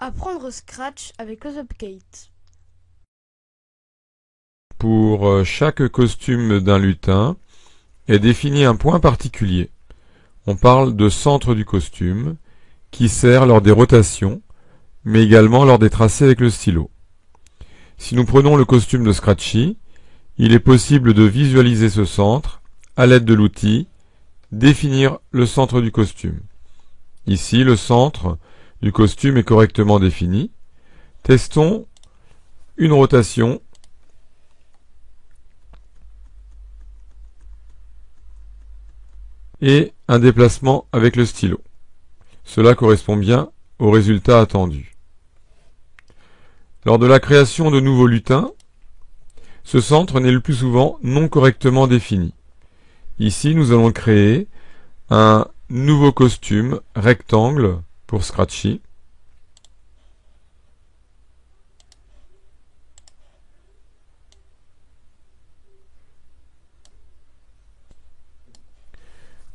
Apprendre Scratch avec Close-Up-Kate. Pour chaque costume d'un lutin est défini un point particulier. On parle de centre du costume, qui sert lors des rotations, mais également lors des tracés avec le stylo. Si nous prenons le costume de Scratchy, il est possible de visualiser ce centre à l'aide de l'outil définir le centre du costume. Ici, le centre du costume est correctement défini. Testons une rotation et un déplacement avec le stylo. Cela correspond bien au résultat attendu. Lors de la création de nouveaux lutins, ce centre n'est le plus souvent non correctement défini. Ici, nous allons créer un nouveau costume rectangle pour Scratchy.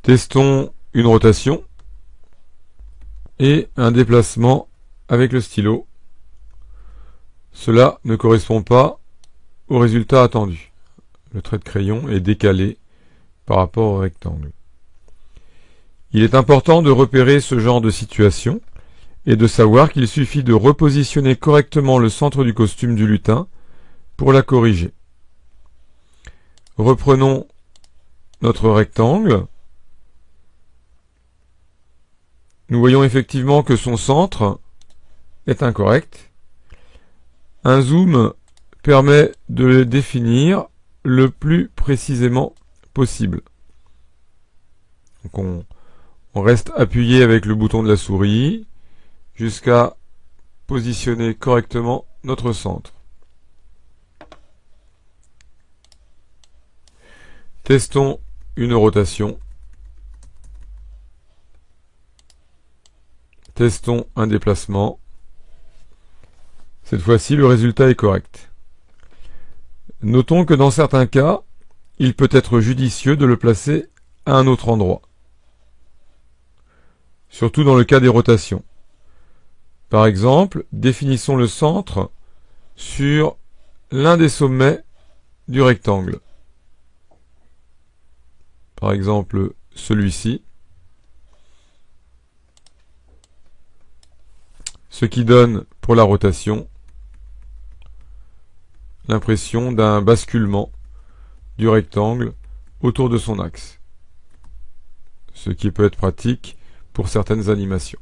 Testons une rotation et un déplacement avec le stylo. Cela ne correspond pas au résultat attendu. Le trait de crayon est décalé par rapport au rectangle. Il est important de repérer ce genre de situation et de savoir qu'il suffit de repositionner correctement le centre du costume du lutin pour la corriger. Reprenons notre rectangle. Nous voyons effectivement que son centre est incorrect. Un zoom permet de le définir le plus précisément possible. Donc on reste appuyé avec le bouton de la souris jusqu'à positionner correctement notre centre. Testons une rotation. Testons un déplacement. Cette fois-ci, le résultat est correct. Notons que dans certains cas, il peut être judicieux de le placer à un autre endroit. Surtout dans le cas des rotations. Par exemple, définissons le centre sur l'un des sommets du rectangle. Par exemple, celui-ci. Ce qui donne, pour la rotation, l'impression d'un basculement du rectangle autour de son axe, ce qui peut être pratique pour certaines animations.